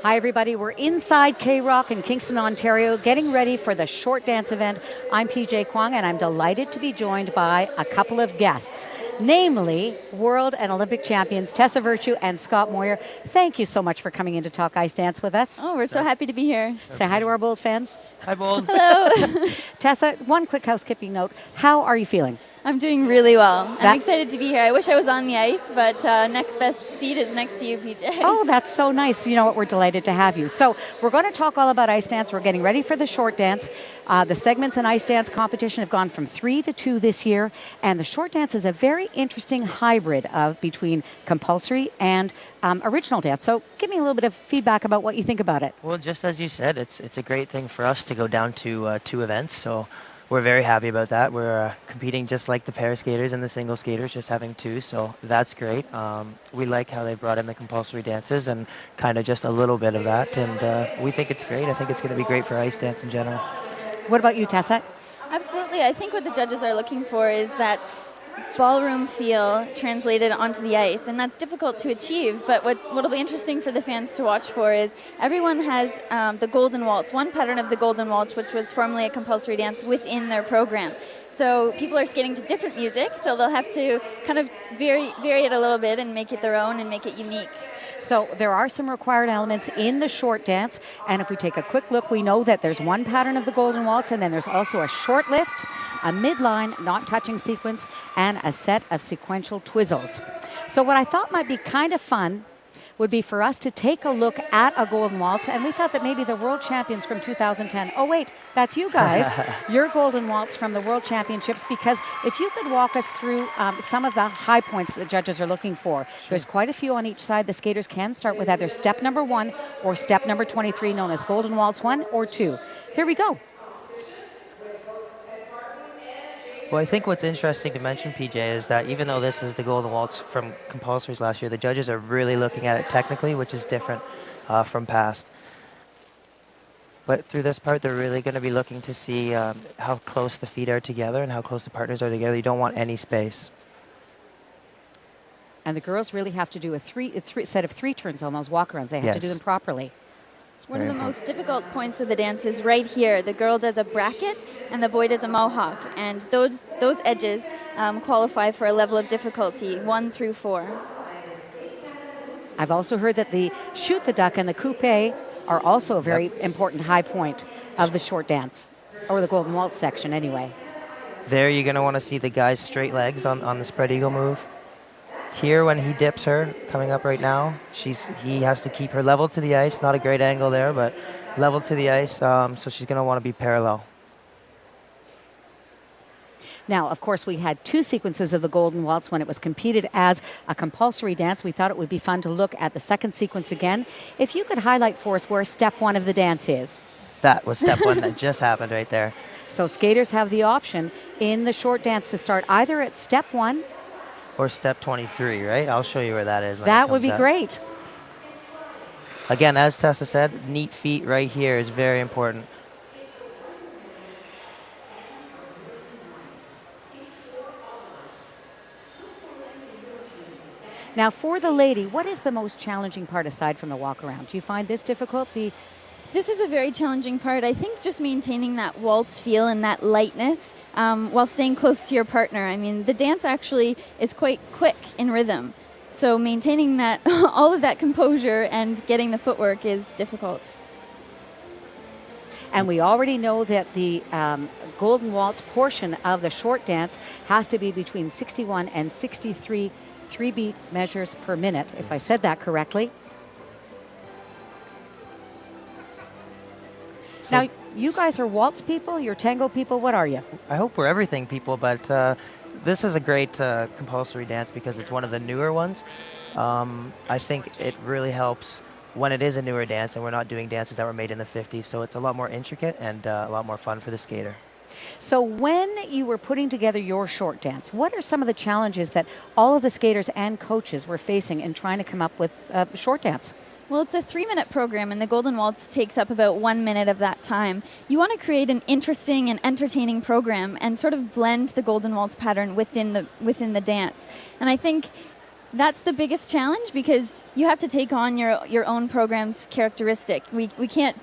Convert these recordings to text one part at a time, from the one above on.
Hi, everybody. We're inside K-Rock in Kingston, Ontario, getting ready for the short dance event. I'm PJ Kwong, and I'm delighted to be joined by a couple of guests, namely world and Olympic champions Tessa Virtue and Scott Moir. Thank you so much for coming in to talk ice dance with us. Oh, we're so happy to be here. Say hi to our Bold fans. Hi, Bold. Hello. Tessa, one quick housekeeping note. How are you feeling? I'm doing really well. I'm excited to be here. I wish I was on the ice, but next best seat is next to you, PJ. Oh, that's so nice. You know what? We're delighted to have you. So we're going to talk all about ice dance. We're getting ready for the short dance. The segments in ice dance competition have gone from 3 to 2 this year, and the short dance is a very interesting hybrid of between compulsory and original dance. So give me a little bit of feedback about what you think about it. Well, just as you said, it's a great thing for us to go down to 2 events. So we're very happy about that. We're competing just like the pair skaters and the single skaters, just having 2, so that's great. We like how they brought in the compulsory dances and kind of just a little bit of that, and we think it's great. I think it's going to be great for ice dance in general. What about you, Tessa? Absolutely. I think what the judges are looking for is that ballroom feel translated onto the ice, and that's difficult to achieve, but what'll be interesting for the fans to watch for is everyone has the Golden Waltz, one pattern of the Golden Waltz, which was formerly a compulsory dance within their program. So people are skating to different music, so they'll have to kind of vary it a little bit and make it their own and make it unique. So there are some required elements in the short dance, and if we take a quick look, we know that there's one pattern of the Golden Waltz, and then there's also a short lift, a midline not touching sequence, and a set of sequential twizzles. So what I thought might be kind of fun would be for us to take a look at a Golden Waltz, and we thought that maybe the world champions from 2010, oh wait, that's you guys, your Golden Waltz from the World Championships, because if you could walk us through some of the high points that the judges are looking for. Sure. There's quite a few on each side. The skaters can start with either step number 1 or step number 23, known as Golden Waltz 1 or 2. Here we go. Well, I think what's interesting to mention, PJ, is that even though this is the Golden Waltz from compulsories last year, the judges are really looking at it technically, which is different from past. But through this part, they're really going to be looking to see how close the feet are together and how close the partners are together. You don't want any space. And the girls really have to do a set of 3 turns on those walk-arounds. They have to do them properly. One of the most difficult points of the dance is right here. The girl does a bracket and the boy does a mohawk, and those edges qualify for a level of difficulty 1 through 4. I've also heard that the shoot the duck and the coupe are also a very important high point of the short dance, or the Golden Waltz section anyway. There you're going to want to see the guy's straight legs on the spread eagle move. Here, when he dips her, coming up right now, he has to keep her level to the ice. Not a great angle there, but level to the ice, so she's going to want to be parallel. Now, of course, we had 2 sequences of the Golden Waltz when it was competed as a compulsory dance. We thought it would be fun to look at the second sequence again. If you could highlight for us where step 1 of the dance is. That was step 1 that just happened right there. So skaters have the option in the short dance to start either at step 1 or step 23, right? I'll show you where that is. That would be great. Again, as Tessa said, neat feet right here is very important. Now, for the lady, what is the most challenging part aside from the walk around? Do you find this difficult? This is a very challenging part. I think just maintaining that waltz feel and that lightness while staying close to your partner. I mean, the dance actually is quite quick in rhythm. So maintaining that, all of that composure and getting the footwork is difficult. And we already know that the Golden Waltz portion of the short dance has to be between 61 and 63 3-beat measures per minute, if I said that correctly. So now, you guys are waltz people, you're tango people, what are you? I hope we're everything people, but this is a great compulsory dance because it's one of the newer ones. I think it really helps when it is a newer dance and we're not doing dances that were made in the 50s, so it's a lot more intricate and a lot more fun for the skater. So when you were putting together your short dance, what are some of the challenges that all of the skaters and coaches were facing in trying to come up with a short dance? Well, it's a 3-minute program, and the Golden Waltz takes up about 1 minute of that time. You want to create an interesting and entertaining program and sort of blend the Golden Waltz pattern within the dance. And I think that's the biggest challenge, because you have to take on your own program's characteristic. We can't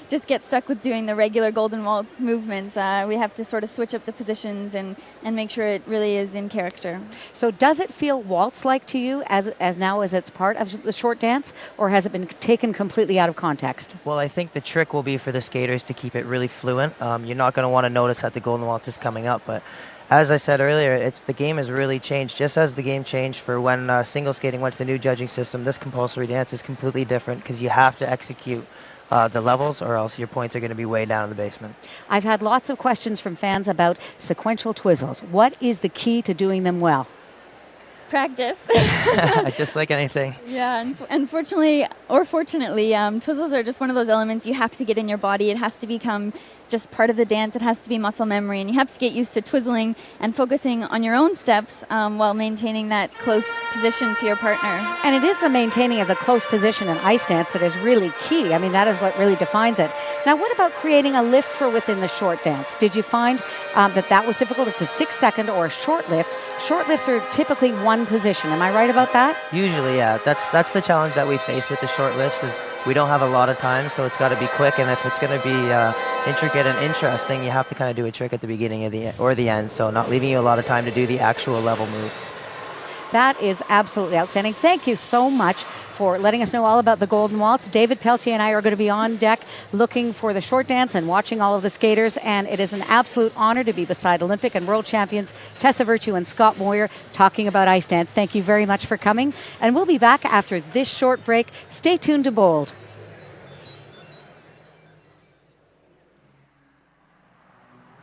just get stuck with doing the regular Golden Waltz movements. We have to sort of switch up the positions and make sure it really is in character. So does it feel waltz-like to you as now as it's part of the short dance, or has it been taken completely out of context? Well, I think the trick will be for the skaters to keep it really fluent. You're not going to want to notice that the Golden Waltz is coming up, but as I said earlier, the game has really changed. Just as the game changed for when single skating went to the new judging system, this compulsory dance is completely different because you have to execute the levels, or else your points are going to be way down in the basement. I've had lots of questions from fans about sequential twizzles. What is the key to doing them well? Practice. Just like anything. Yeah, unfortunately, or fortunately, twizzles are just one of those elements you have to get in your body. It has to become just part of the dance. It has to be muscle memory, and you have to get used to twizzling and focusing on your own steps while maintaining that close position to your partner. And it is the maintaining of the close position in ice dance that is really key. I mean, that is what really defines it. Now, what about creating a lift for within the short dance? Did you find that was difficult? It's a 6-second or a short lift. Short lifts are typically one position. Am I right about that? Usually, yeah. That's the challenge that we face with the short lifts is we don't have a lot of time, so it's got to be quick. And if it's going to be intricate and interesting, you have to kind of do a trick at the beginning or the end, so not leaving you a lot of time to do the actual level move. That is absolutely outstanding. Thank you so much for letting us know all about the Golden Waltz. David Pelletier and I are going to be on deck looking for the short dance and watching all of the skaters, and it is an absolute honor to be beside Olympic and world champions Tessa Virtue and Scott Moir talking about ice dance. Thank you very much for coming, and we'll be back after this short break. Stay tuned to Bold.